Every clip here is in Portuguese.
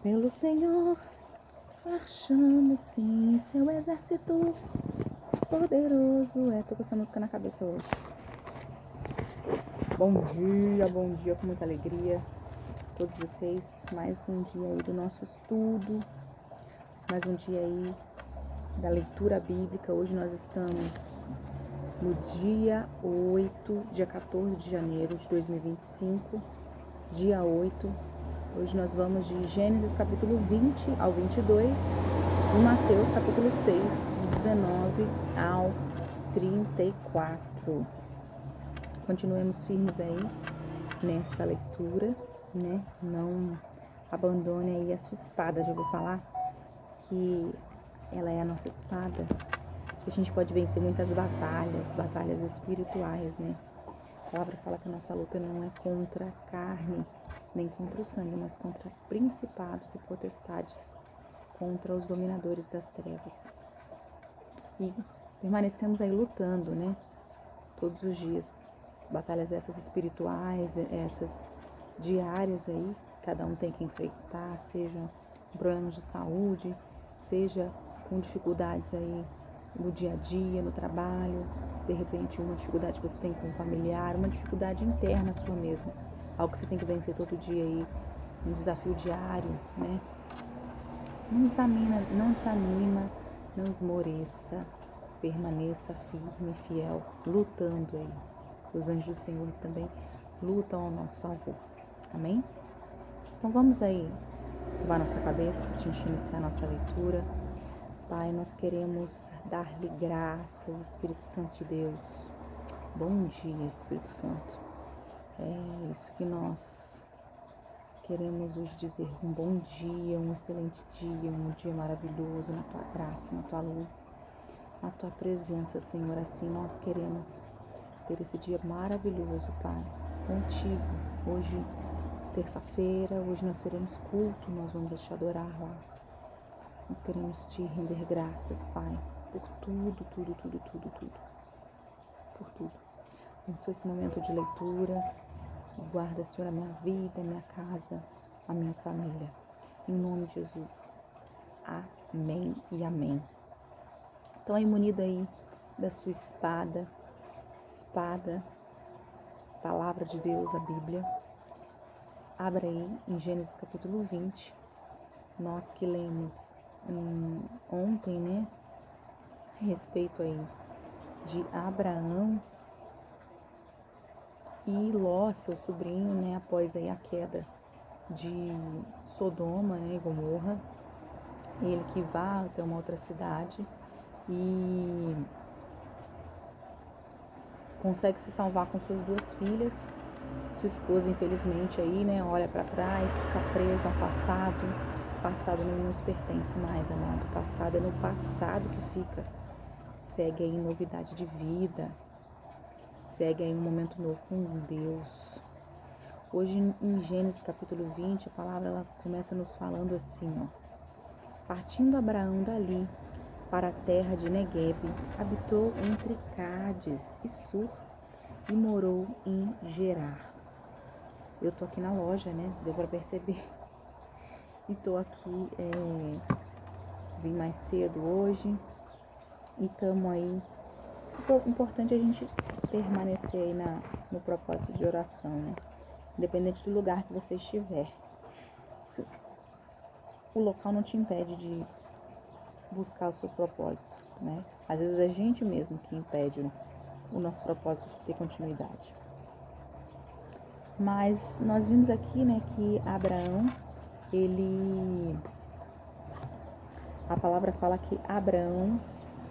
Pelo Senhor, marchamos sim, seu exército poderoso é. Tô com essa música na cabeça hoje. Bom dia, com muita alegria. Todos vocês, mais um dia aí do nosso estudo, mais um dia aí da leitura bíblica. Hoje nós estamos no dia 14 de janeiro de 2025, dia 8. Hoje nós vamos de Gênesis capítulo 20 ao 22 e Mateus capítulo 6, 19 ao 34. Continuemos firmes aí nessa leitura, né? Não abandone aí a sua espada. Já vou falar que ela é a nossa espada. A gente pode vencer muitas batalhas espirituais, né? A palavra fala que a nossa luta não é contra a carne, nem contra o sangue, mas contra principados e potestades, contra os dominadores das trevas. E permanecemos aí lutando, né? Todos os dias. Batalhas essas espirituais, essas diárias aí, cada um tem que enfrentar, seja problemas de saúde, seja com dificuldades aí no dia a dia, no trabalho, de repente uma dificuldade que você tem com um familiar, uma dificuldade interna sua mesmo, algo que você tem que vencer todo dia aí, um desafio diário, né? Não desanima, não esmoreça, permaneça firme e fiel, lutando aí. Os anjos do Senhor também lutam ao nosso favor. Amém? Então vamos aí levar nossa cabeça para a gente iniciar a nossa leitura. Pai, nós queremos dar-lhe graças, Espírito Santo de Deus. Bom dia, Espírito Santo. É isso que nós queremos hoje dizer. Um bom dia, um excelente dia, um dia maravilhoso na Tua graça, na Tua luz, na Tua presença, Senhor. Assim nós queremos ter esse dia maravilhoso, Pai, contigo. Hoje, terça-feira, hoje nós teremos culto, nós vamos te adorar lá. Nós queremos te render graças, Pai, por tudo. Por tudo. Abençoa esse momento de leitura. Guarda, Senhor, a minha vida, a minha casa, a minha família. Em nome de Jesus. Amém e amém. Então, aí munido aí da sua espada, palavra de Deus, a Bíblia. Abra aí em Gênesis capítulo 20. Nós que lemos ontem, né, a respeito aí de Abraão e Ló, seu sobrinho, né, após aí a queda de Sodoma, né, e Gomorra, ele que vai até uma outra cidade e consegue se salvar com suas duas filhas. Sua esposa, infelizmente, aí, né, olha para trás, fica presa ao passado. O passado não nos pertence mais, amado. O passado é no passado que fica. Segue aí novidade de vida. Segue aí um momento novo com Deus. Hoje, em Gênesis capítulo 20, a palavra ela começa nos falando assim, ó. Partindo Abraão dali para a terra de Negueb, habitou entre Cádiz e Sur e morou em Gerar. Eu tô aqui na loja, né? Deu para perceber. E tô aqui, vim mais cedo hoje e tamo aí. O importante é a gente permanecer aí no propósito de oração, né? Independente do lugar que você estiver. O local não te impede de buscar o seu propósito, né? Às vezes é a gente mesmo que impede o nosso propósito de ter continuidade. Mas nós vimos aqui, né, que Abraão, a palavra fala que Abraão,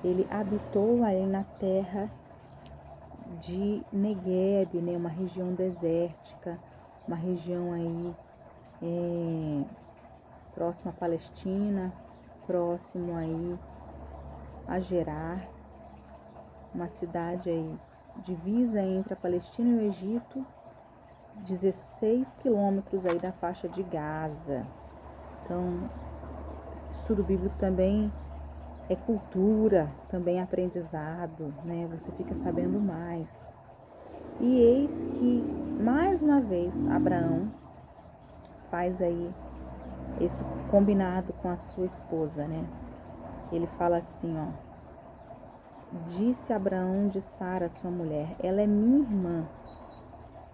ele habitou aí na terra de Negueb, né, uma região desértica, uma região aí próxima à Palestina, próximo aí a Gerar, uma cidade aí divisa entre a Palestina e o Egito, 16 quilômetros aí da faixa de Gaza. Então, estudo bíblico também é cultura, também é aprendizado, né? Você fica sabendo mais. E eis que, mais uma vez, Abraão faz aí esse combinado com a sua esposa, né? Ele fala assim, ó: disse Abraão de Sara, sua mulher, ela é minha irmã.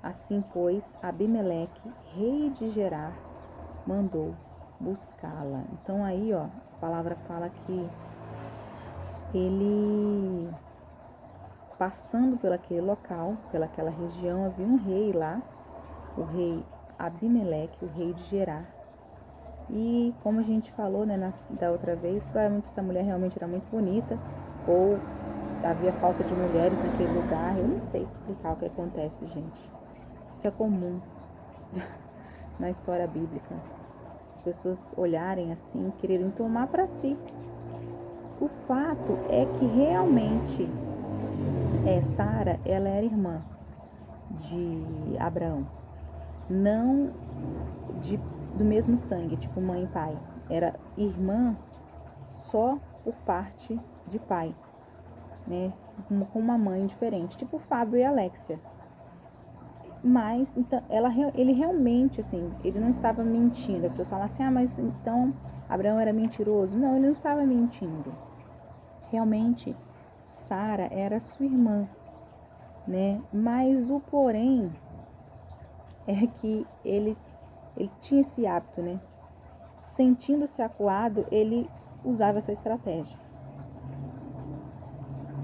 Assim, pois, Abimeleque, rei de Gerar, mandou buscá-la. Então aí, ó, a palavra fala que ele, passando por aquele local, pelaquela região, havia um rei lá, o rei Abimeleque, o rei de Gerar. E como a gente falou, né, da outra vez, provavelmente essa mulher realmente era muito bonita, ou havia falta de mulheres naquele lugar. Eu não sei explicar o que acontece, gente. Isso é comum na história bíblica. As pessoas olharem assim, quererem tomar para si. O fato é que realmente Sara, ela era irmã de Abraão, não do mesmo sangue, tipo mãe e pai. Era irmã só por parte de pai, né? Com uma mãe diferente, tipo Fábio e Alexia. Mas então ele realmente, assim, ele não estava mentindo. As pessoas falam assim: ah, mas então Abraão era mentiroso. Não, ele não estava mentindo. Realmente Sara era sua irmã, né? Mas o porém é que ele tinha esse hábito, né? Sentindo-se acuado, ele usava essa estratégia.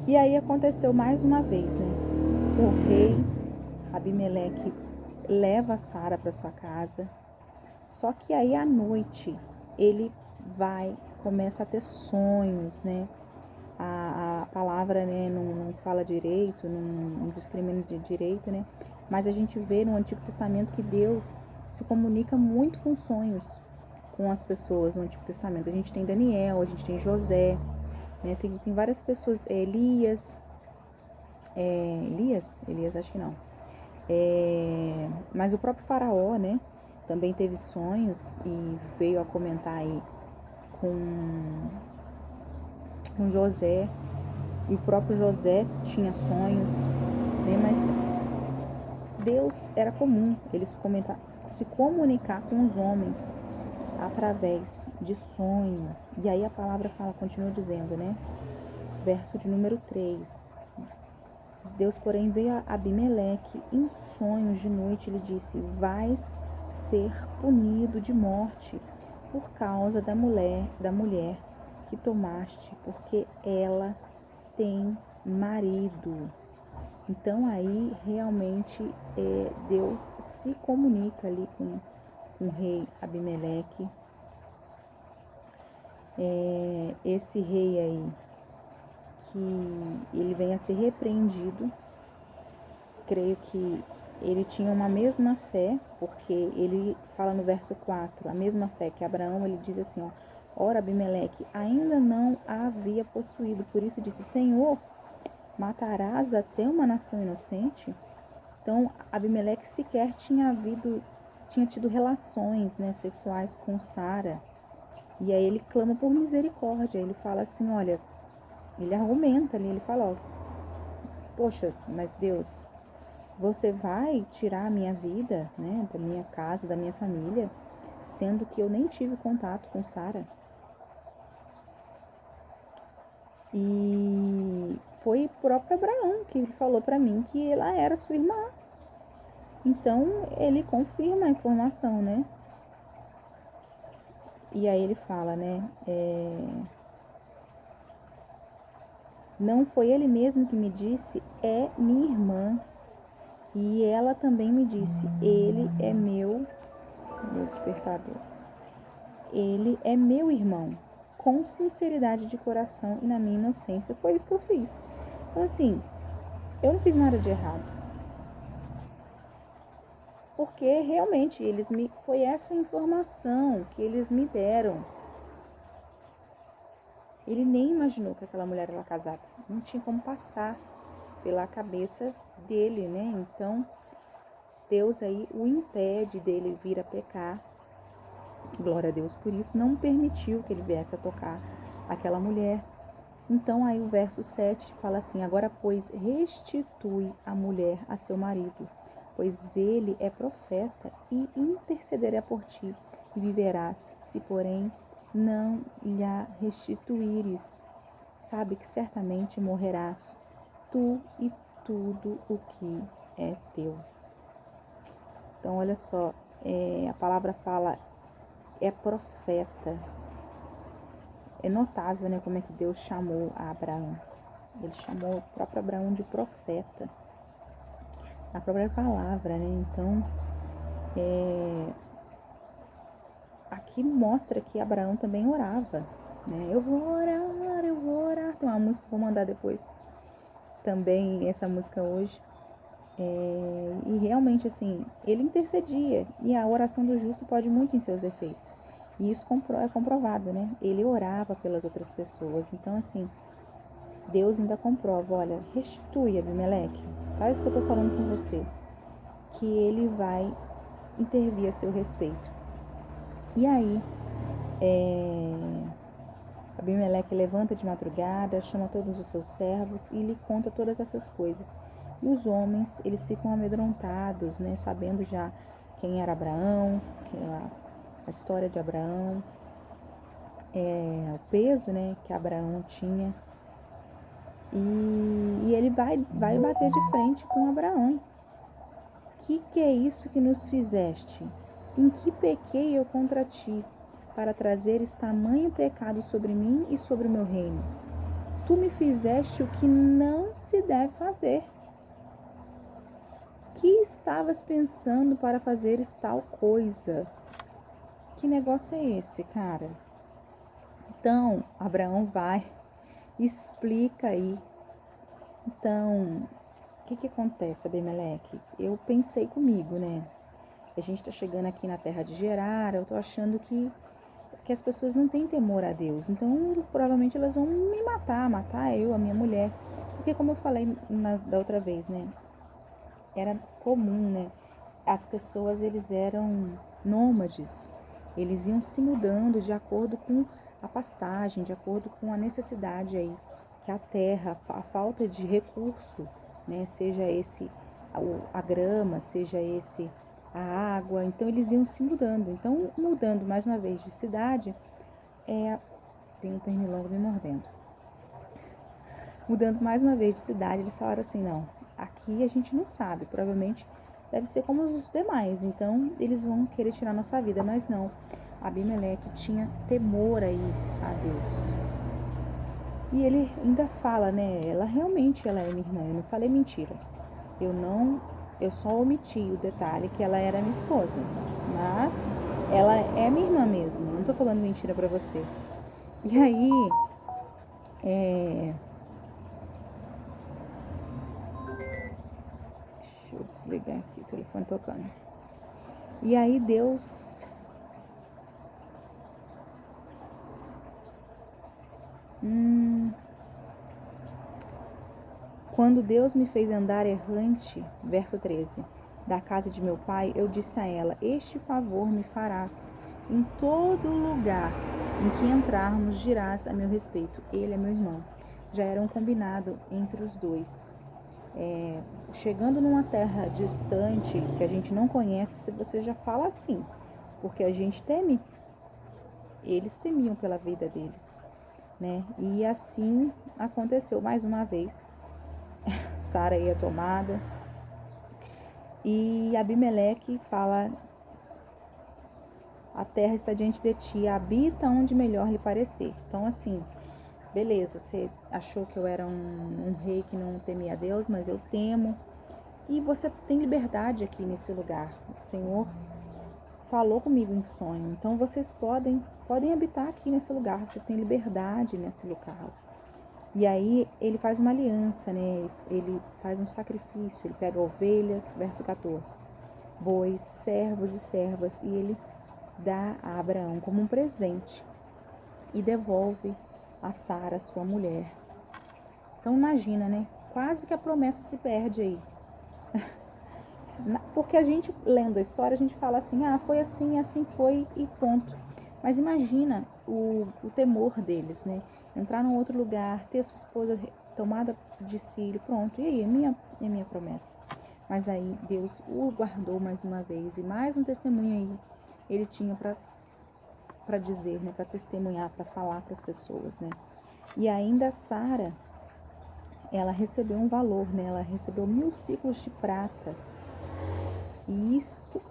E aí aconteceu mais uma vez, né? O rei Abimeleque leva Sara para sua casa. Só que aí à noite ele começa a ter sonhos, né? A palavra, né, não fala direito, não discrimina de direito, né? Mas a gente vê no Antigo Testamento que Deus se comunica muito com sonhos com as pessoas no Antigo Testamento. A gente tem Daniel, a gente tem José, né? Tem várias pessoas, Elias acho que não. Mas o próprio Faraó, né, também teve sonhos e veio a comentar aí com José. E o próprio José tinha sonhos, né? Mas Deus era comum ele se comunicar com os homens através de sonho. E aí a palavra continua dizendo, né? Verso de número 3. Deus, porém, veio a Abimeleque em sonhos de noite e lhe disse: vais ser punido de morte por causa da mulher que tomaste, porque ela tem marido. Então aí realmente Deus se comunica ali com o rei Abimeleque. Esse rei aí, que ele vem a ser repreendido. Creio que ele tinha uma mesma fé, porque ele fala no verso 4, a mesma fé que Abraão. Ele diz assim, ó: ora, Abimeleque ainda não a havia possuído, por isso disse: Senhor, matarás até uma nação inocente? Então Abimeleque sequer tinha tido relações, né, sexuais com Sara. E aí ele clama por misericórdia. Ele fala assim, olha, ele argumenta ali, ele fala, ó: poxa, mas Deus, você vai tirar a minha vida, né, da minha casa, da minha família, sendo que eu nem tive contato com Sara? E foi o próprio Abraão que falou para mim que ela era sua irmã. Então ele confirma a informação, né? E aí ele fala, né? Não foi ele mesmo que me disse: é minha irmã. E ela também me disse: ele é meu despertador. Ele é meu irmão, com sinceridade de coração e na minha inocência. Foi isso que eu fiz. Então, assim, eu não fiz nada de errado. Porque realmente foi essa informação que eles me deram. Ele nem imaginou que aquela mulher era casada. Não tinha como passar pela cabeça dele, né? Então, Deus aí o impede dele vir a pecar. Glória a Deus por isso. Não permitiu que ele viesse a tocar aquela mulher. Então, aí o verso 7 fala assim: agora, pois, restitui a mulher a seu marido, pois ele é profeta e intercederá por ti, e viverás, se porém não lhe restituíres. Sabe que certamente morrerás, tu e tudo o que é teu. Então, olha só, a palavra fala, é profeta. É notável, né, como é que Deus chamou a Abraão. Ele chamou o próprio Abraão de profeta. A própria palavra, né? Então, aqui mostra que Abraão também orava, né? Eu vou orar, eu vou orar. Tem uma música que eu vou mandar depois. Também essa música hoje. E realmente, assim, ele intercedia. E a oração do justo pode muito em seus efeitos. E isso é comprovado, né? Ele orava pelas outras pessoas. Então, assim, Deus ainda comprova, olha, restitui, Abimeleque. Faz o que eu estou falando com você. Que ele vai intervir a seu respeito. E aí, Abimeleque levanta de madrugada, chama todos os seus servos e lhe conta todas essas coisas. E os homens, eles ficam amedrontados, né, sabendo já quem era Abraão, a história de Abraão, o peso, né, que Abraão tinha. E ele vai bater de frente com Abraão. Que é isso que nos fizeste? Em que pequei eu contra ti, para trazeres tamanho pecado sobre mim e sobre o meu reino? Tu me fizeste o que não se deve fazer. Que estavas pensando para fazeres tal coisa? Que negócio é esse, cara? Então, Abraão vai, explica aí. Então, o que acontece, Abimeleque? Eu pensei comigo, né? A gente está chegando aqui na terra de Gerar, eu tô achando que as pessoas não têm temor a Deus. Então, provavelmente elas vão me matar eu, a minha mulher. Porque como eu falei da outra vez, né? Era comum, né? As pessoas, eles eram nômades. Eles iam se mudando de acordo com a pastagem, de acordo com a necessidade aí que a terra, a falta de recurso, né? Seja esse a grama, seja esse a água. Então, eles iam se mudando. Então, mudando mais uma vez de cidade, tem um pernilongo me mordendo. Mudando mais uma vez de cidade, eles falaram assim, não, aqui a gente não sabe, provavelmente deve ser como os demais, então eles vão querer tirar nossa vida, mas não. Abimeleque tinha temor aí a Deus. E ele ainda fala, né, ela é minha irmã, eu não falei mentira. Eu só omiti o detalhe que ela era minha esposa, mas ela é minha irmã mesmo, não tô falando mentira pra você. E aí, deixa eu desligar aqui o telefone tocando. E aí Deus quando Deus me fez andar errante, verso 13, da casa de meu pai, eu disse a ela, este favor me farás. Em todo lugar em que entrarmos, dirás a meu respeito, ele é meu irmão. Já era um combinado entre os dois. Chegando numa terra distante, que a gente não conhece, se você já fala assim, porque a gente teme. Eles temiam pela vida deles, né? E assim aconteceu mais uma vez. Sara ia tomada. E Abimeleque fala, a terra está diante de ti, habita onde melhor lhe parecer. Então, assim, beleza, você achou que eu era um rei que não temia a Deus, mas eu temo. E você tem liberdade aqui nesse lugar. O Senhor falou comigo em sonho. Então, vocês podem habitar aqui nesse lugar. Vocês têm liberdade nesse local. E aí ele faz uma aliança, né? Ele faz um sacrifício, ele pega ovelhas, verso 14, bois, servos e servas, e ele dá a Abraão como um presente e devolve a Sara, sua mulher. Então imagina, né? Quase que a promessa se perde aí. Porque a gente, lendo a história, a gente fala assim, foi assim, assim foi e ponto. Mas imagina o temor deles, né? Entrar num outro lugar, ter sua esposa tomada de si, pronto. E aí, é minha promessa. Mas aí Deus o guardou mais uma vez. E mais um testemunho aí ele tinha para para dizer, né? Para testemunhar, para falar para as pessoas, né? E ainda Sara, ela recebeu um valor, né? Ela recebeu 1000 ciclos de prata. E isto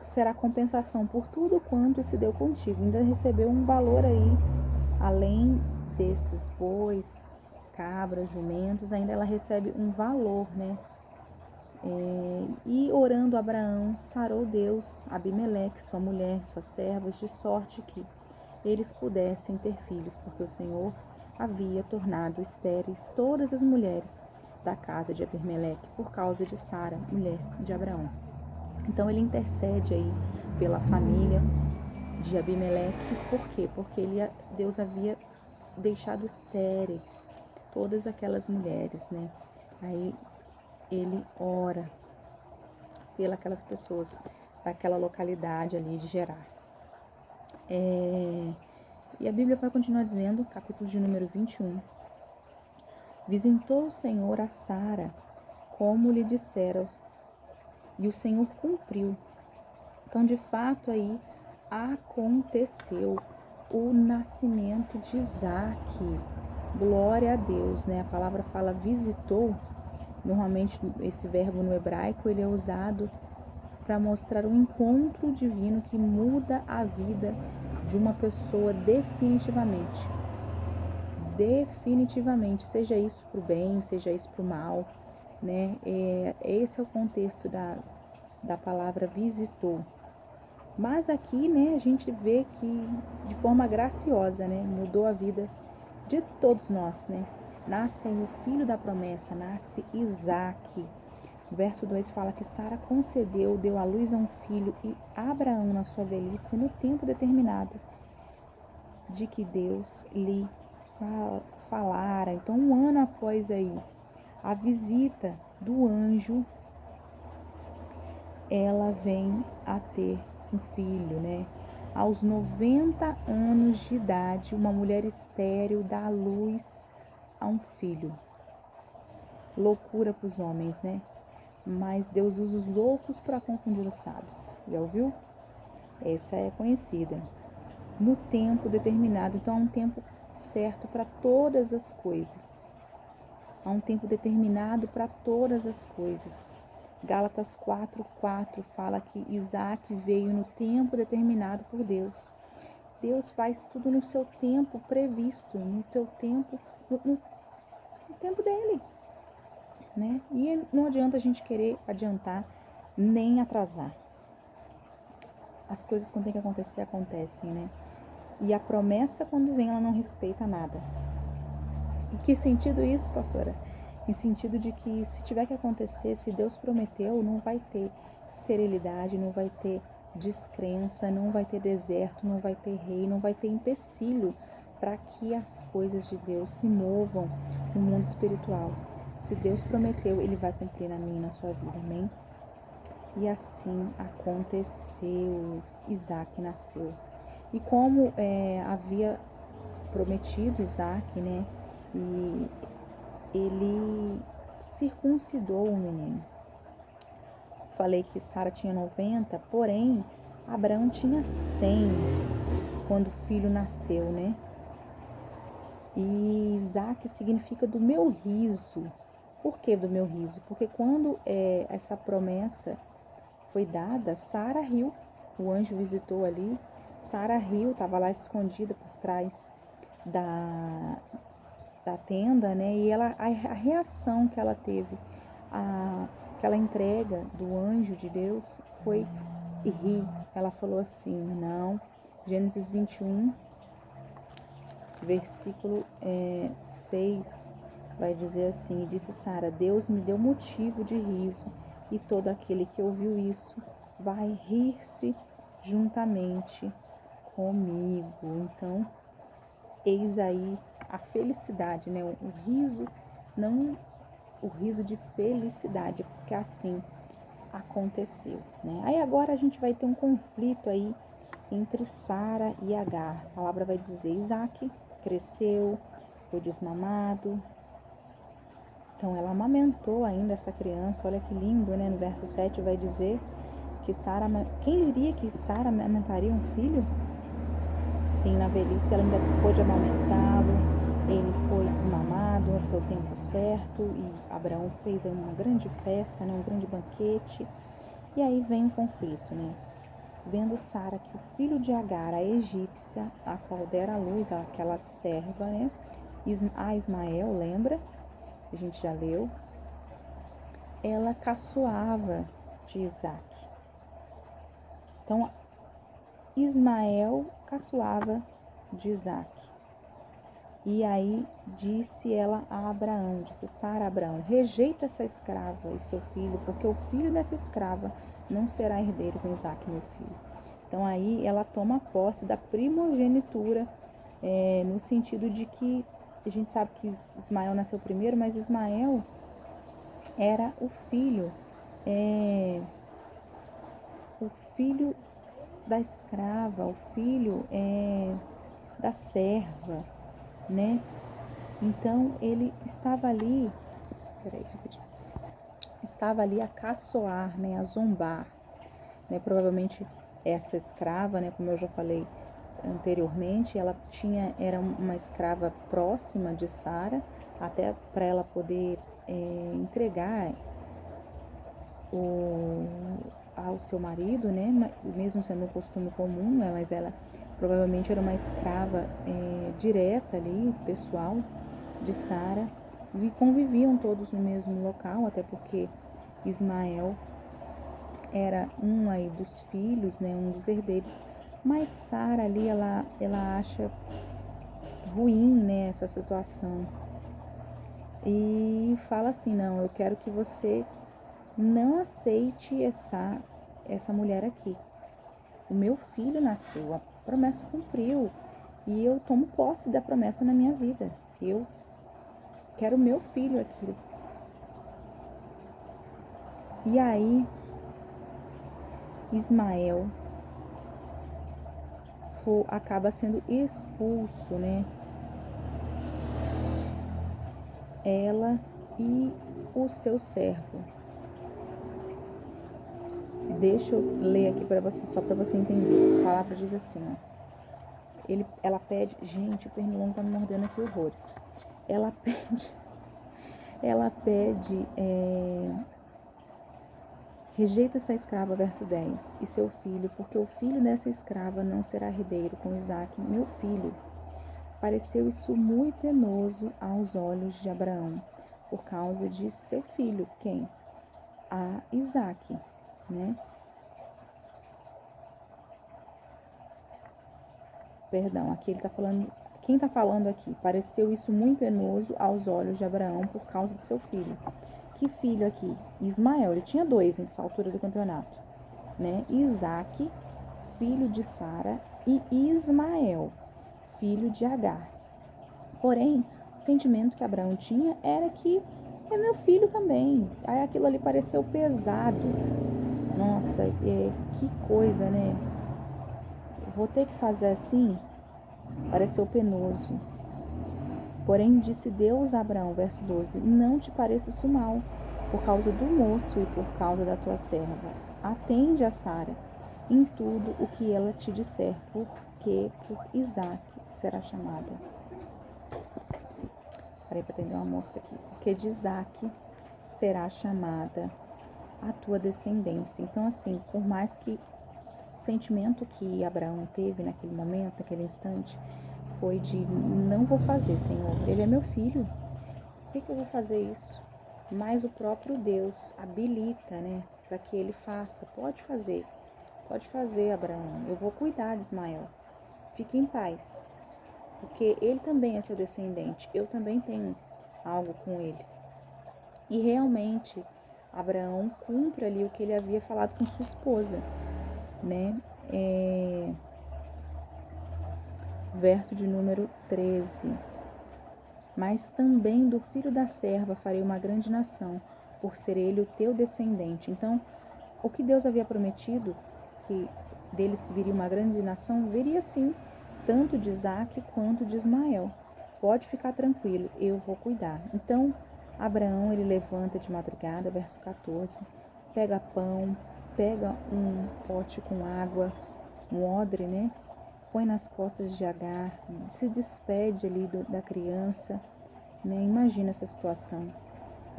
será compensação por tudo quanto se deu contigo. Ainda recebeu um valor aí, além desses bois, cabras, jumentos, ainda ela recebe um valor, né? E orando Abraão, sarou Deus Abimeleque, sua mulher, suas servas, de sorte que eles pudessem ter filhos, porque o Senhor havia tornado estéreis todas as mulheres da casa de Abimeleque, por causa de Sara, mulher de Abraão. Então ele intercede aí pela família de Abimeleque. Por quê? Porque Deus havia deixado estéreis todas aquelas mulheres, né? Aí ele ora pelas pessoas daquela localidade ali de Gerar. E a Bíblia vai continuar dizendo, capítulo de número 21. Visitou o Senhor a Sara, como lhe dissera, e o Senhor cumpriu. Então, de fato, aí aconteceu o nascimento de Isaac. Glória a Deus, né? A palavra fala visitou. Normalmente, esse verbo no hebraico, ele é usado para mostrar um encontro divino que muda a vida de uma pessoa definitivamente. Definitivamente, seja isso para o bem, seja isso para o mal, né? Esse é o contexto da palavra visitou. Mas aqui, né, a gente vê que de forma graciosa, né, mudou a vida de todos nós, né? Nasce aí o filho da promessa, nasce Isaac. O verso 2 fala que Sara concebeu, deu à luz a um filho, e Abraão, na sua velhice, no tempo determinado de que Deus lhe falara. Então, um ano após aí a visita do anjo, ela vem a ter um filho, né? Aos 90 anos de idade, uma mulher estéril dá à luz a um filho. Loucura para os homens, né? Mas Deus usa os loucos para confundir os sábios. Já ouviu? Essa é conhecida. No tempo determinado. Então, há um tempo certo para todas as coisas. Há um tempo determinado para todas as coisas. Gálatas 4:4 fala que Isaac veio no tempo determinado por Deus. Deus faz tudo no seu tempo previsto, no seu tempo, no tempo dele, né? E não adianta a gente querer adiantar nem atrasar. As coisas quando tem que acontecer, acontecem, né? E a promessa, quando vem, ela não respeita nada. Em que sentido isso, pastora? Em sentido de que se tiver que acontecer, se Deus prometeu, não vai ter esterilidade, não vai ter descrença, não vai ter deserto, não vai ter rei, não vai ter empecilho para que as coisas de Deus se movam no mundo espiritual. Se Deus prometeu, Ele vai cumprir na minha e na sua vida, amém? E assim aconteceu, Isaac nasceu. E como havia prometido Isaac, né? E ele circuncidou o menino. Falei que Sara tinha 90, porém Abraão tinha 100 quando o filho nasceu, né? E Isaac significa do meu riso. Por que do meu riso? Porque quando essa promessa foi dada, Sara riu. O anjo visitou ali, Sara riu, estava lá escondida por trás da tenda, né? E a reação que ela teve, aquela entrega do anjo de Deus foi rir. Ela falou assim, não, Gênesis 21, versículo 6, vai dizer assim, disse Sara, Deus me deu motivo de riso, e todo aquele que ouviu isso vai rir-se juntamente comigo. Então, eis aí a felicidade, né? O riso, não o riso de felicidade, porque assim aconteceu, né? Aí agora a gente vai ter um conflito aí entre Sara e Agar. A palavra vai dizer, Isaac cresceu, foi desmamado. Então ela amamentou ainda essa criança, olha que lindo, né? No verso 7 vai dizer que Sara, quem diria que Sara amamentaria um filho? sim, na velhice ela ainda pôde amamentá-lo, ele foi desmamado a seu tempo certo e Abraão fez uma grande festa, né, um grande banquete. E aí vem um conflito, né? Vendo Sara que o filho de Agar, a egípcia, a qual dera à luz aquela serva, né? A Ismael, lembra? A gente já leu. Ela caçoava de Isaac. Então, Ismael caçoava de Isaac. E aí disse ela a Abraão, disse Sara a Abraão, rejeita essa escrava e seu filho, porque o filho dessa escrava não será herdeiro com Isaac, meu filho. Então aí ela toma posse da primogenitura, no sentido de que a gente sabe que Ismael nasceu primeiro, mas Ismael era o filho da escrava, o filho da serva, né? Então ele estava ali, a caçoar, né, a zombar, né? Provavelmente essa escrava, né, como eu já falei anteriormente, era uma escrava próxima de Sara, até para ela poder entregar ao seu marido, né, mesmo sendo um costume comum, mas ela provavelmente era uma escrava direta ali, pessoal, de Sara, e conviviam todos no mesmo local, até porque Ismael era um aí dos filhos, né, um dos herdeiros, mas Sara ali, ela acha ruim, né, essa situação, e fala assim, não, eu quero que você não aceite essa mulher aqui. O meu filho nasceu, a promessa cumpriu, e eu tomo posse da promessa na minha vida. Eu quero o meu filho aqui. E aí, Ismael acaba sendo expulso, né? Ela e o seu servo. Deixa eu ler aqui para você, só para você entender. A palavra diz assim, ó. Ela pede, gente, o pernilongo tá me mordendo aqui horrores. Ela pede, rejeita essa escrava, verso 10, e seu filho, porque o filho dessa escrava não será herdeiro com Isaac, meu filho. Pareceu isso muito penoso aos olhos de Abraão, por causa de seu filho, quem? A Isaac, né? Perdão, aqui ele está falando, quem está falando aqui? Pareceu isso muito penoso aos olhos de Abraão por causa de seu filho. Que filho aqui? Ismael, ele tinha 2 nessa altura do campeonato, né? Isaac, filho de Sara, e Ismael, filho de Agar. Porém, o sentimento que Abraão tinha era que é meu filho também. Aí aquilo ali pareceu pesado. Nossa, que coisa, né? Vou ter que fazer assim? Pareceu penoso. Porém, disse Deus a Abraão, verso 12, não te pareça isso mal, por causa do moço e por causa da tua serva. Atende a Sara em tudo o que ela te disser, porque por Isaac será chamada. Parei para atender uma moça aqui. Porque de Isaac será chamada a tua descendência. Então, assim, por mais que o sentimento que Abraão teve naquele momento, naquele instante, foi de não vou fazer, Senhor. Ele é meu filho. Por que eu vou fazer isso? Mas o próprio Deus habilita, né, para que ele faça. Pode fazer, Abraão. Eu vou cuidar de Ismael. Fique em paz, porque ele também é seu descendente. Eu também tenho algo com ele. E realmente, Abraão cumpre ali o que ele havia falado com sua esposa, né? Verso de número 13. Mas também do filho da serva farei uma grande nação, por ser ele o teu descendente. Então, o que Deus havia prometido, que dele se viria uma grande nação, viria sim, tanto de Isaac quanto de Ismael. Pode ficar tranquilo, eu vou cuidar. Então, Abraão, ele levanta de madrugada, verso 14, pega pão, pega um pote com água, um odre, né? põe nas costas de Agar, se despede ali da criança, né? Imagina essa situação.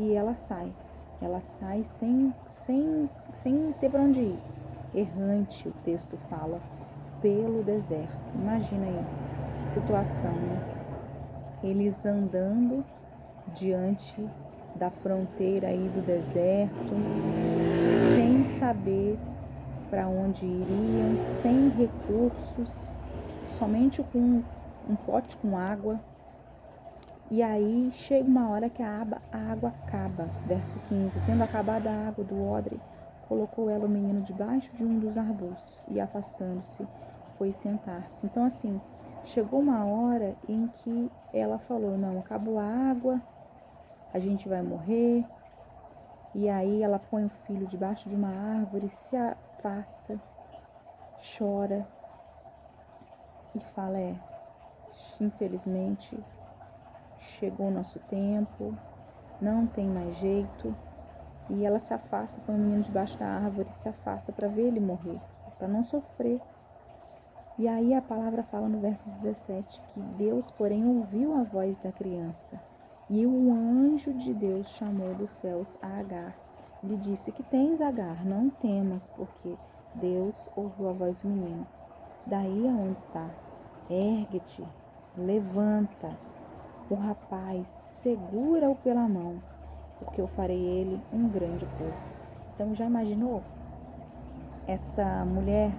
E ela sai sem ter para onde ir. Errante, o texto fala, pelo deserto. Imagina aí a situação, né? Eles andando diante da fronteira aí do deserto, sem saber para onde iriam, sem recursos, somente com um pote com água. E aí chega uma hora que a água acaba. Verso 15. Tendo acabado a água do odre, colocou ela o menino debaixo de um dos arbustos e, afastando-se, foi sentar-se. Então, assim, chegou uma hora em que ela falou: não, acabou a água, a gente vai morrer. E aí ela põe o filho debaixo de uma árvore, se afasta, chora e fala: infelizmente chegou o nosso tempo, não tem mais jeito. E ela se afasta, põe o menino debaixo da árvore, se afasta para ver ele morrer, para não sofrer. E aí a palavra fala no verso 17 que Deus, porém, ouviu a voz da criança, e um anjo de Deus chamou dos céus a Agar. Lhe disse: que tens, Agar? Não temas, porque Deus ouviu a voz do menino. Daí aonde está? Ergue-te, levanta o rapaz, segura-o pela mão, porque eu farei ele um grande povo. Então já imaginou? Essa mulher,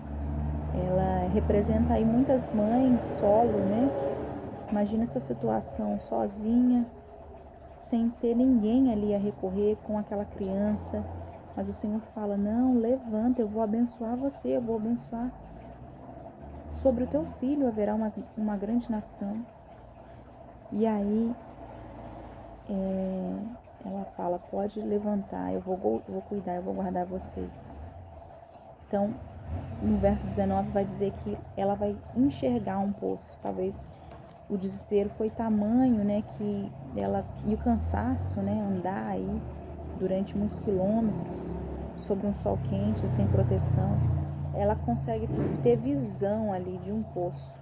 ela representa aí muitas mães solo, né? Imagina essa situação sozinha, sem ter ninguém ali a recorrer, com aquela criança. Mas o Senhor fala: não, levanta, eu vou abençoar você, eu vou abençoar. Sobre o teu filho haverá uma grande nação. E aí ela fala: pode levantar, eu vou cuidar, eu vou guardar vocês. Então, no verso 19 vai dizer que ela vai enxergar um poço. Talvez o desespero foi tamanho, né, que ela, e o cansaço, né, andar aí durante muitos quilômetros sob um sol quente, sem proteção, ela consegue ter visão ali de um poço.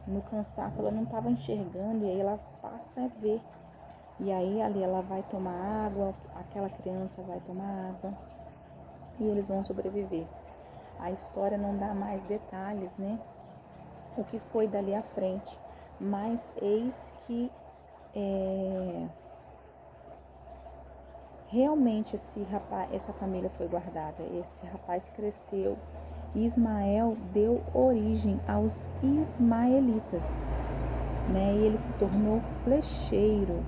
No cansaço ela não estava enxergando, e aí ela passa a ver. E aí ali ela vai tomar água, aquela criança vai tomar água e eles vão sobreviver. A história não dá mais detalhes, né? O que foi dali à frente. Mas eis que realmente essa família foi guardada. Esse rapaz cresceu. E Ismael deu origem aos ismaelitas, né? E ele se tornou flecheiro.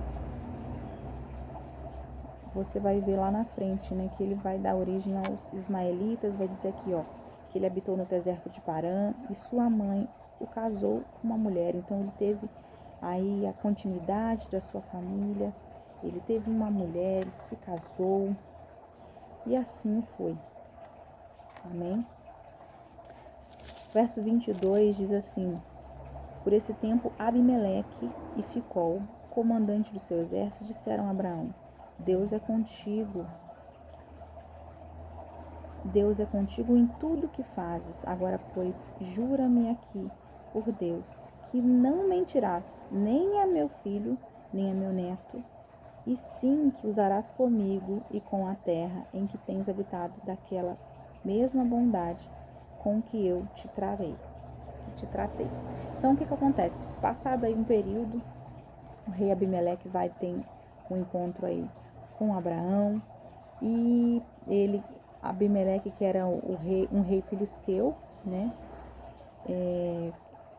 Você vai ver lá na frente, né, que ele vai dar origem aos ismaelitas. Vai dizer aqui, ó, que ele habitou no deserto de Parã e sua mãe o casou com uma mulher. Então ele teve aí a continuidade da sua família. Ele teve uma mulher, ele se casou e assim foi. Amém? Verso 22 diz assim: por esse tempo Abimeleque e Ficol, comandante do seu exército, disseram a Abraão: Deus é contigo em tudo que fazes. Agora, pois, jura-me aqui por Deus que não mentirás nem a meu filho, nem a meu neto, e sim que usarás comigo e com a terra em que tens habitado daquela mesma bondade com que eu te tratei. Então, o que acontece? Passado aí um período, o rei Abimeleque vai ter um encontro aí com Abraão, e Abimeleque, que era um rei filisteu, né?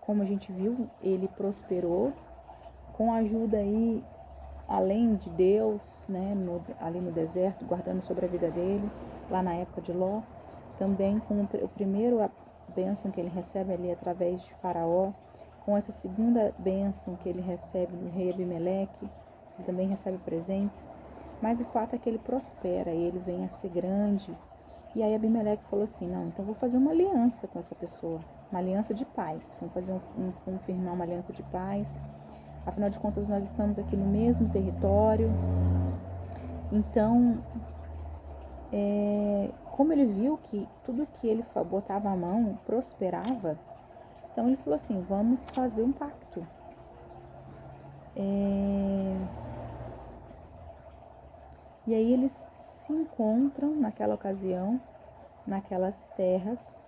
Como a gente viu, ele prosperou com a ajuda aí, além de Deus, né? Ali no deserto, guardando sobre a vida dele, lá na época de Ló. Também com o primeiro bênção que ele recebe ali através de Faraó, com essa segunda bênção que ele recebe do rei Abimeleque, ele também recebe presentes. Mas o fato é que ele prospera e ele vem a ser grande. E aí Abimeleque falou assim: não, então vou fazer uma aliança com essa pessoa, uma aliança de paz. Vamos firmar uma aliança de paz. Afinal de contas, nós estamos aqui no mesmo território. Então, como ele viu que tudo que ele botava a mão prosperava, Então ele falou assim, vamos fazer um pacto. E aí eles se encontram naquela ocasião, naquelas terras,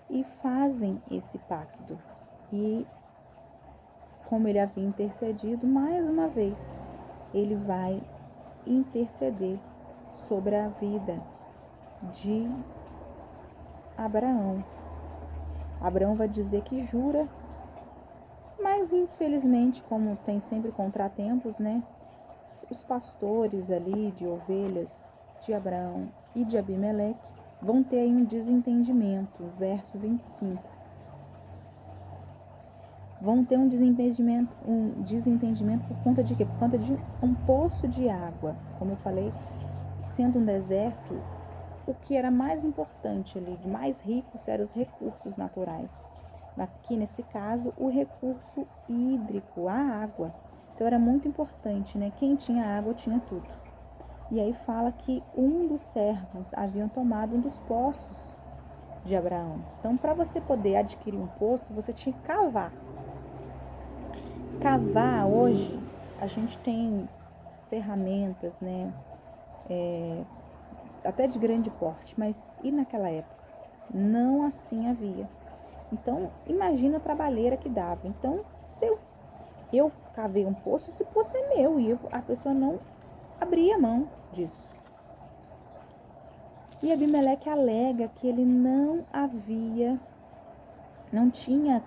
e fazem esse pacto. E como ele havia intercedido, mais uma vez, ele vai interceder sobre a vida de Abraão. Abraão vai dizer que jura, mas infelizmente, como tem sempre contratempos, né? Os pastores ali de ovelhas de Abraão e de Abimeleque vão ter aí um desentendimento, verso 25. Vão ter um desentendimento por conta de quê? Por conta de um poço de água. Como eu falei, sendo um deserto, o que era mais importante ali, de mais ricos, eram os recursos naturais. Aqui, nesse caso, o recurso hídrico, a água. Então, era muito importante, né? Quem tinha água tinha tudo. E aí fala que um dos servos haviam tomado um dos poços de Abraão. Então, para você poder adquirir um poço, você tinha que cavar. Cavar, hoje, a gente tem ferramentas, né? Até de grande porte, mas e naquela época? Não assim havia. Então, imagina a trabalheira que dava. Então, se eu cavei um poço, esse poço é meu, e a pessoa não abria mão disso. E Abimeleque alega que ele não tinha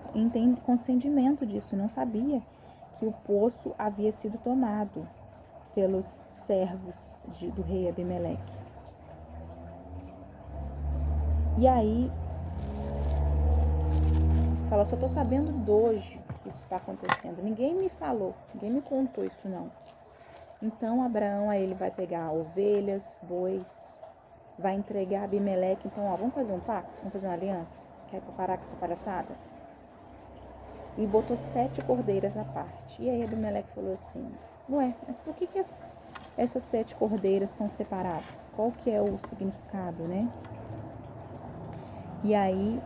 consentimento disso, não sabia que o poço havia sido tomado pelos servos do rei Abimeleque. E aí, fala, só estou sabendo de hoje que isso está acontecendo. Ninguém me falou, ninguém me contou isso não. Então, Abraão, aí ele vai pegar ovelhas, bois, vai entregar Abimeleque. Então, vamos fazer um pacto? Vamos fazer uma aliança? Quer parar com essa palhaçada? E botou 7 cordeiras à parte. E aí Abimeleque falou assim, ué, mas por que essas 7 cordeiras estão separadas? Qual que é o significado, né? E aí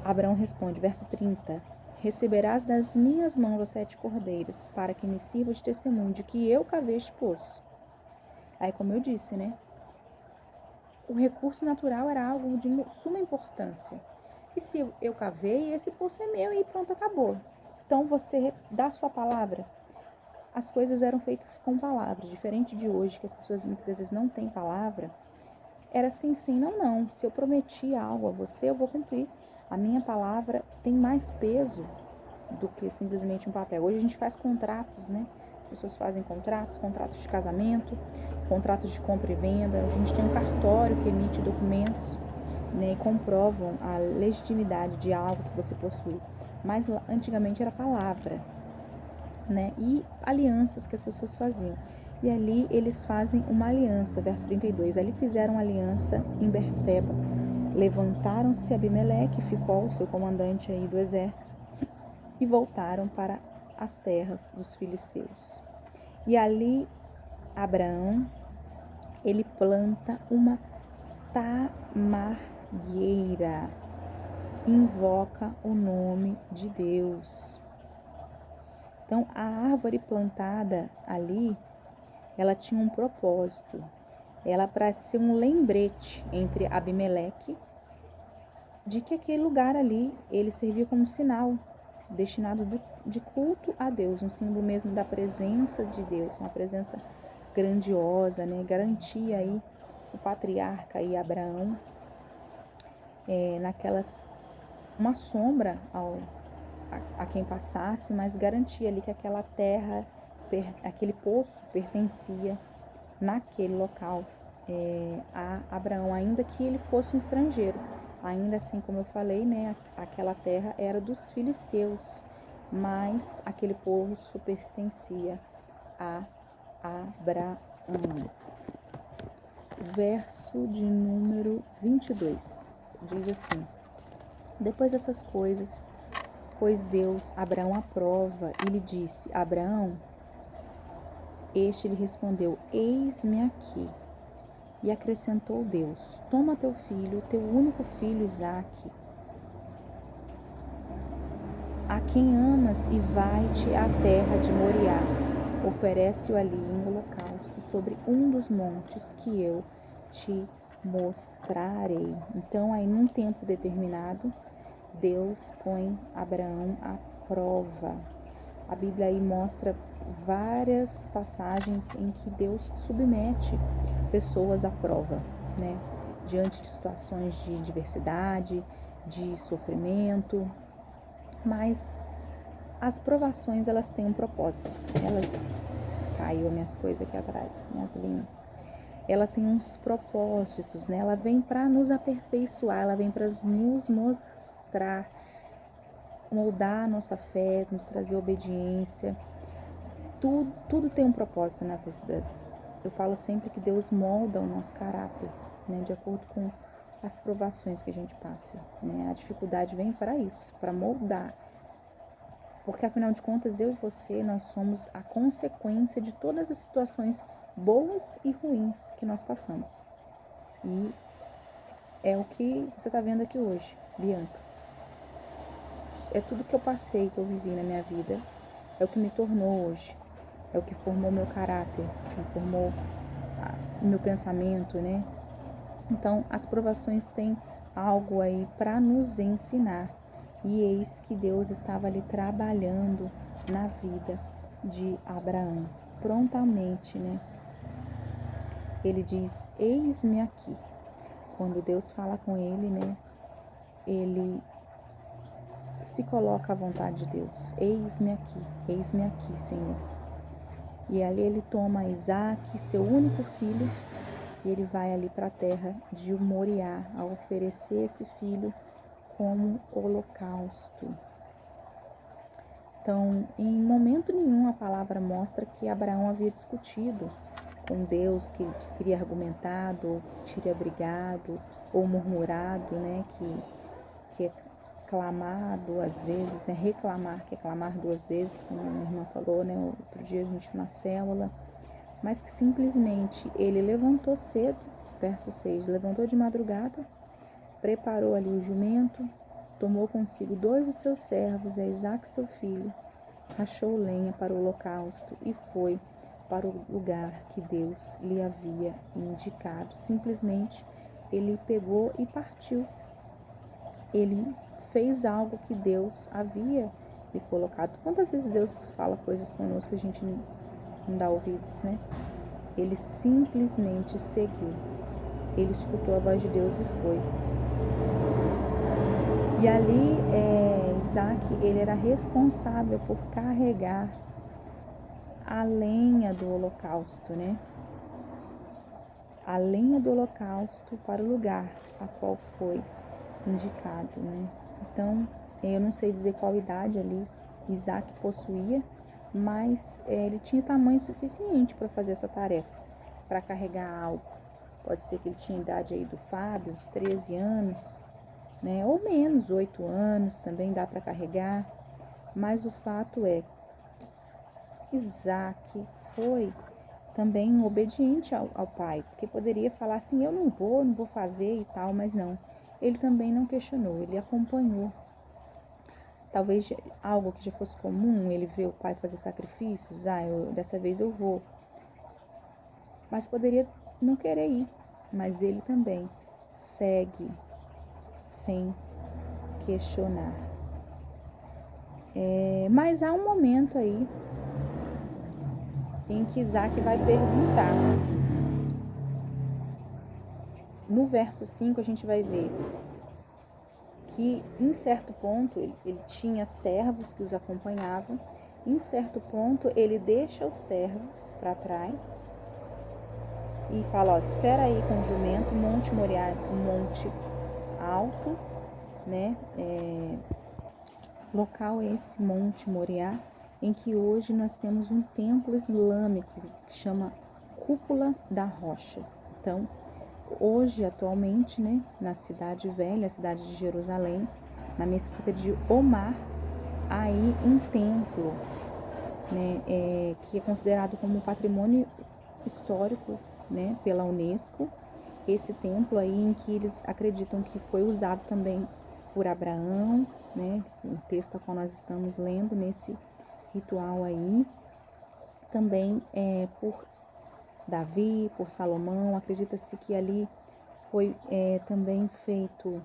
Abraão responde, verso 30, receberás das minhas mãos as 7 cordeiras, para que me sirva de testemunho de que eu cavei este poço. Aí, como eu disse, né? O recurso natural era algo de suma importância. E se eu cavei, esse poço é meu e pronto, acabou. Então, você dá a sua palavra. As coisas eram feitas com palavras, diferente de hoje, que as pessoas muitas vezes não têm palavra. Era sim, sim, não, não. Se eu prometi algo a você, eu vou cumprir. A minha palavra tem mais peso do que simplesmente um papel. Hoje a gente faz contratos, né? As pessoas fazem contratos de casamento, contratos de compra e venda. A gente tem um cartório que emite documentos, né, e comprovam a legitimidade de algo que você possui. Mas antigamente era palavra, né? E alianças que as pessoas faziam. E ali eles fazem uma aliança, verso 32. Ali fizeram aliança em Berseba. Levantaram-se Abimeleque, ficou o seu comandante aí do exército, e voltaram para as terras dos filisteus. E ali Abraão, ele planta uma tamargueira, invoca o nome de Deus. Então, a árvore plantada ali, ela tinha um propósito. Ela para ser um lembrete entre Abimeleque de que aquele lugar ali, ele servia como sinal destinado de culto a Deus, um símbolo mesmo da presença de Deus, uma presença grandiosa, né? Garantia aí o patriarca aí, Abraão, uma sombra a quem passasse, mas garantia ali que aquela terra, aquele poço pertencia naquele local a Abraão, ainda que ele fosse um estrangeiro. Ainda assim, como eu falei, né, aquela terra era dos filisteus, mas aquele poço pertencia a Abraão. Verso de número 22, diz assim, depois dessas coisas, pois Deus Abraão aprova e lhe disse, Abraão, este lhe respondeu, eis-me aqui. E acrescentou Deus, toma teu filho, teu único filho Isaque, a quem amas e vai-te à terra de Moriá. Oferece-o ali em holocausto sobre um dos montes que eu te mostrarei. Então, aí num tempo determinado, Deus põe Abraão à prova. A Bíblia aí mostra várias passagens em que Deus submete pessoas à prova, né? Diante de situações de diversidade, de sofrimento, mas as provações, elas têm um propósito. Elas... Caiu minhas coisas aqui atrás, minhas linhas. Ela tem uns propósitos, né? Ela vem para nos aperfeiçoar, ela vem para nos mostrar, moldar a nossa fé, nos trazer obediência. Tudo tem um propósito na vida. Eu falo sempre que Deus molda o nosso caráter, né? De acordo com as provações que a gente passa, né? A dificuldade vem para isso, para moldar. Porque, afinal de contas, eu e você, nós somos a consequência de todas as situações boas e ruins que nós passamos. E é o que você está vendo aqui hoje, Bianca. É tudo que eu passei, que eu vivi na minha vida, é o que me tornou hoje. É o que formou meu caráter, que formou o meu pensamento, né? Então, as provações têm algo aí para nos ensinar. E eis que Deus estava ali trabalhando na vida de Abraão, prontamente, né? Ele diz, eis-me aqui. Quando Deus fala com ele, né? Ele se coloca à vontade de Deus. Eis-me aqui, Senhor. E ali ele toma Isaac, seu único filho, e ele vai ali para a terra de Moriá a oferecer esse filho como holocausto. Então, em momento nenhum a palavra mostra que Abraão havia discutido com Deus, que teria argumentado, ou teria brigado, ou murmurado, né, que é clamado às vezes, né, reclamar, que é clamar duas vezes, como a minha irmã falou, né, outro dia a gente na célula, mas que simplesmente ele levantou cedo, verso 6, levantou de madrugada, preparou ali o jumento, tomou consigo 2 dos seus servos, Isaac seu filho, rachou lenha para o holocausto e foi para o lugar que Deus lhe havia indicado. Simplesmente ele pegou e partiu. Ele fez algo que Deus havia lhe colocado. Quantas vezes Deus fala coisas conosco que a gente não dá ouvidos, né? Ele simplesmente seguiu. Ele escutou a voz de Deus e foi. E ali, Isaac, ele era responsável por carregar a lenha do holocausto, né? A lenha do holocausto para o lugar a qual foi indicado, né? Então, eu não sei dizer qual idade ali Isaac possuía, mas ele tinha tamanho suficiente para fazer essa tarefa, para carregar algo. Pode ser que ele tinha a idade aí do Fábio, uns 13 anos, né? Ou menos, 8 anos, também dá para carregar. Mas o fato é que Isaac foi também obediente ao pai, porque poderia falar assim, eu não vou fazer e tal, mas não. Ele também não questionou, ele acompanhou. Talvez algo que já fosse comum, ele vê o pai fazer sacrifícios, dessa vez eu vou. Mas poderia não querer ir, mas ele também segue sem questionar. Mas há um momento aí em que Isaac vai perguntar. No verso 5 a gente vai ver que em certo ponto ele tinha servos que os acompanhavam, em certo ponto ele deixa os servos para trás e fala, espera aí com o jumento, Monte Moriá, um monte alto, né? Local esse, Monte Moriá, em que hoje nós temos um templo islâmico que chama Cúpula da Rocha. Então, hoje, atualmente, né, na cidade velha, a cidade de Jerusalém, na mesquita de Omar, há aí um templo, né, que é considerado como patrimônio histórico, né, pela Unesco. Esse templo aí em que eles acreditam que foi usado também por Abraão, né? O texto a qual nós estamos lendo nesse ritual aí. Também por Davi, por Salomão. Acredita-se que ali foi também feito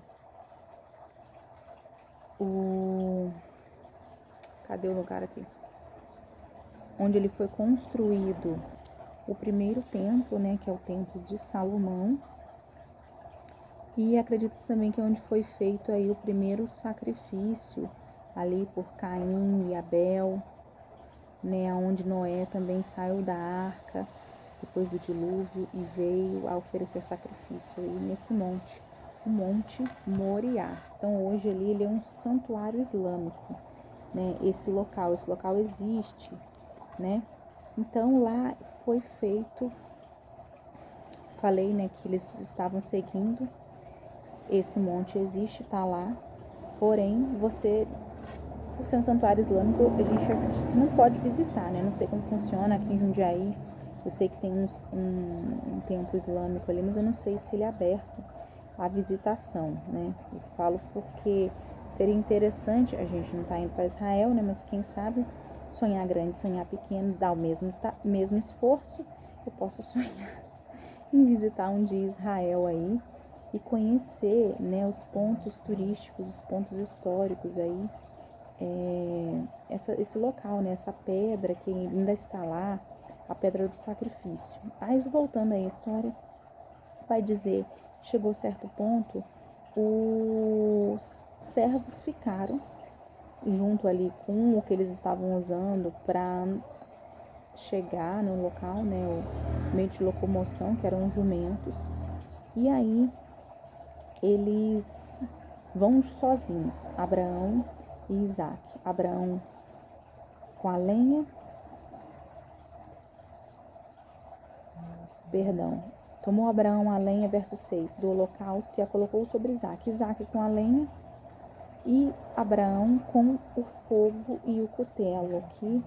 cadê o lugar aqui? Onde ele foi construído o primeiro templo, né, que é o templo de Salomão. E acredita-se também que é onde foi feito aí o primeiro sacrifício, ali por Caim e Abel, né, onde Noé também saiu da arca depois do dilúvio e veio a oferecer sacrifício aí nesse monte, o Monte Moriá. Então hoje ali ele é um santuário islâmico, né? Esse local existe, né? Então lá foi feito, falei, né, que eles estavam seguindo esse monte, existe, tá lá, porém você, por ser um santuário islâmico, a gente acredita que não pode visitar, né? Não sei como funciona aqui em Jundiaí. Eu sei que tem um templo islâmico ali, mas eu não sei se ele é aberto à visitação, né? Eu falo porque seria interessante, a gente não está indo para Israel, né? Mas quem sabe sonhar grande, sonhar pequeno, dá o mesmo esforço. Eu posso sonhar em visitar um dia Israel aí e conhecer, né, os pontos turísticos, os pontos históricos aí, esse local, né, essa pedra que ainda está lá, a pedra do sacrifício. Mas voltando aí à história, vai dizer, chegou a certo ponto, os servos ficaram junto ali com o que eles estavam usando para chegar no local, né, o meio de locomoção, que eram os jumentos, e aí eles vão sozinhos, Abraão e Isaac. Abraão com a lenha, tomou Abraão a lenha, verso 6, do holocausto e a colocou sobre Isaac. Isaac com a lenha e Abraão com o fogo e o cutelo, que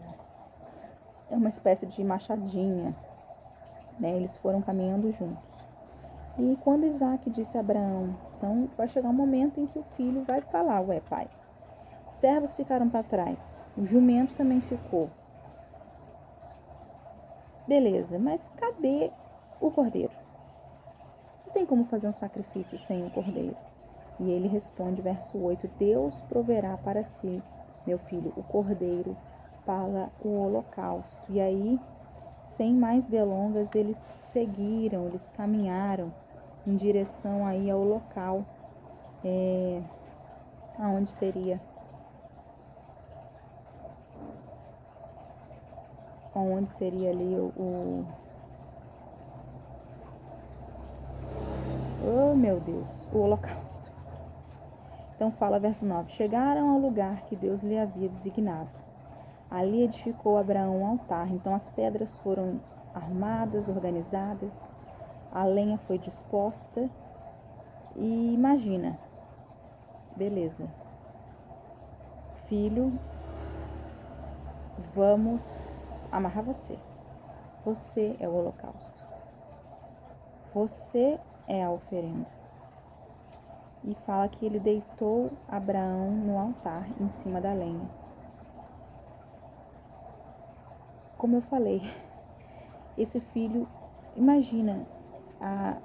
é uma espécie de machadinha, né? Eles foram caminhando juntos. E quando Isaac disse a Abraão, então vai chegar um momento em que o filho vai falar, ué pai, os servos ficaram para trás, o jumento também ficou. Beleza, mas cadê o cordeiro? Não tem como fazer um sacrifício sem o cordeiro. E ele responde, verso 8, Deus proverá para si, meu filho, o cordeiro para o holocausto. E aí, sem mais delongas, eles seguiram, eles caminharam em direção aí ao local, aonde seria, ali oh meu Deus, o holocausto. Então fala verso 9, chegaram ao lugar que Deus lhe havia designado. Ali edificou Abraão um altar, então as pedras foram armadas, organizadas, a lenha foi disposta e imagina, beleza, filho, vamos amarrar você. Você é o holocausto. Você é a oferenda. E fala que ele deitou Abraão no altar, em cima da lenha. Como eu falei, esse filho, imagina a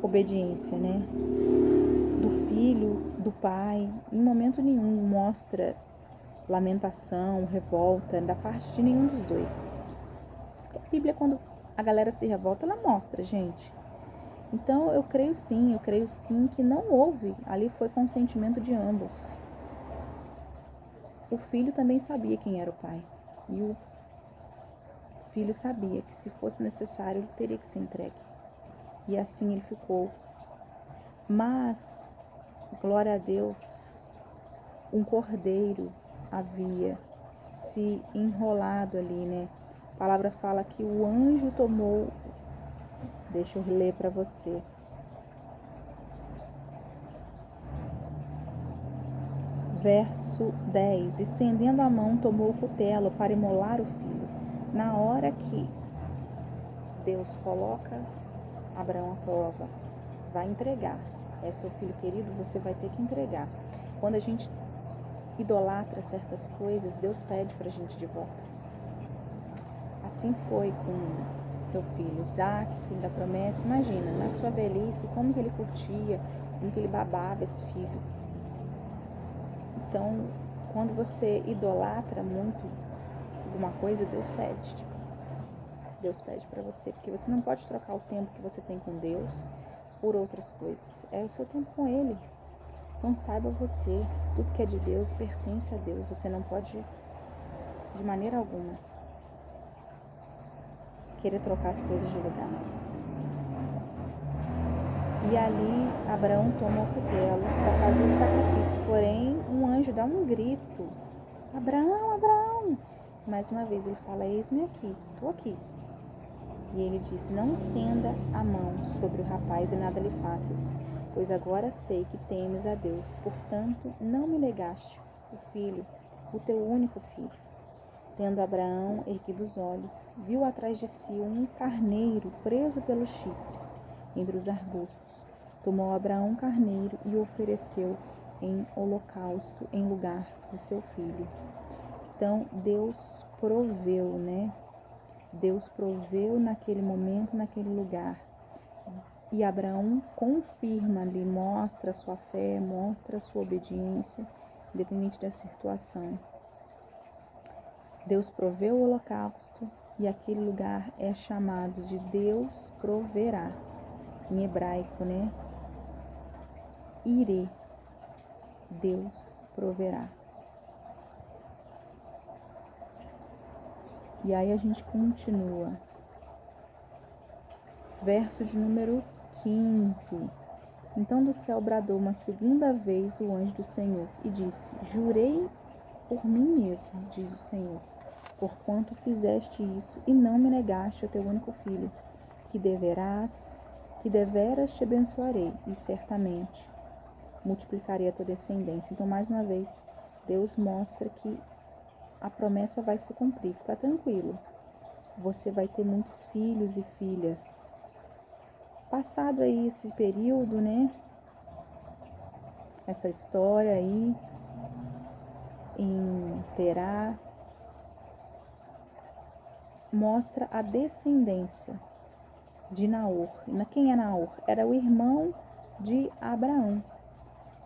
obediência, né? Do filho, do pai, em momento nenhum mostra lamentação, revolta da parte de nenhum dos dois. A Bíblia, quando a galera se revolta, ela mostra, gente. Então eu creio sim que não houve, ali foi consentimento de ambos. O filho também sabia quem era o pai. E o filho sabia que se fosse necessário ele teria que ser entregue. E assim ele ficou. Mas, glória a Deus, um cordeiro havia se enrolado ali, né? A palavra fala que o anjo tomou. Deixa eu ler para você. Verso 10. Estendendo a mão, tomou o cutelo para imolar o filho. Na hora que Deus coloca Abraão à prova, vai entregar. é seu filho querido, você vai ter que entregar. Quando a gente idolatra certas coisas, Deus pede para a gente de volta. Assim foi com seu filho Isaac, filho da promessa. Imagina, na sua velhice, como que ele curtia, como que ele babava esse filho. Então, quando você idolatra muito alguma coisa, Deus pede. Deus pede para você, porque você não pode trocar o tempo que você tem com Deus por outras coisas. É o seu tempo com Ele. Então saiba você, tudo que é de Deus pertence a Deus. Você não pode, de maneira alguma, querer trocar as coisas de lugar. E ali Abraão toma o cutelo para fazer o sacrifício. Porém, um anjo dá um grito: Abraão, Abraão! Mais uma vez ele fala: eis-me aqui, estou aqui. E ele disse: não estenda a mão sobre o rapaz e nada lhe faças, pois agora sei que temes a Deus. Portanto, não me negaste o filho, o teu único filho. Tendo Abraão erguido os olhos, viu atrás de si um carneiro preso pelos chifres entre os arbustos. Tomou Abraão um carneiro e o ofereceu em holocausto em lugar de seu filho. Então, Deus proveu, né? Deus proveu naquele momento, naquele lugar. E Abraão confirma ali, mostra a sua fé, mostra a sua obediência, independente da situação. Deus proveu o holocausto e aquele lugar é chamado de Deus proverá. Em hebraico, né? Ire, Deus proverá. E aí a gente continua. Verso de número 15. Então do céu bradou uma segunda vez o anjo do Senhor e disse: jurei por mim mesmo, diz o Senhor, porquanto fizeste isso e não me negaste o teu único filho, que deveras te abençoarei e certamente multiplicarei a tua descendência. Então, mais uma vez, Deus mostra que a promessa vai se cumprir. Fica tranquilo. Você vai ter muitos filhos e filhas. Passado aí esse período, né? Essa história aí em Terá mostra a descendência de Naor. Quem é Naor? Era o irmão de Abraão.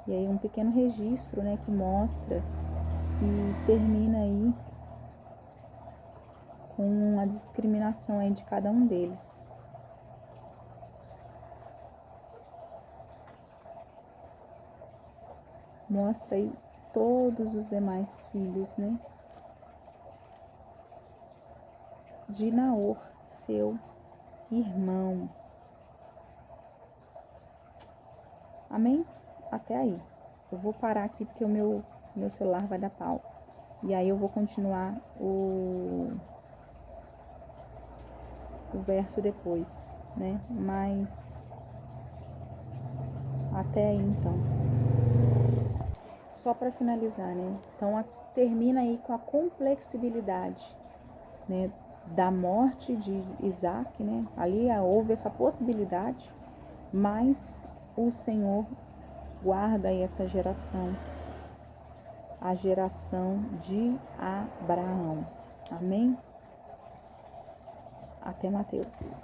E aí um pequeno registro, né, que mostra e termina aí com a discriminação aí de cada um deles. Mostra aí todos os demais filhos, né, de Naor, seu irmão. Amém? Até aí. Eu vou parar aqui porque o meu celular vai dar pau. E aí eu vou continuar o verso depois, né? Mas até aí então. Só para finalizar, né? Então termina aí com a complexibilidade, né, da morte de Isaac, né? Ali houve essa possibilidade, mas o Senhor guarda aí essa geração, a geração de Abraão. Amém? Até Mateus.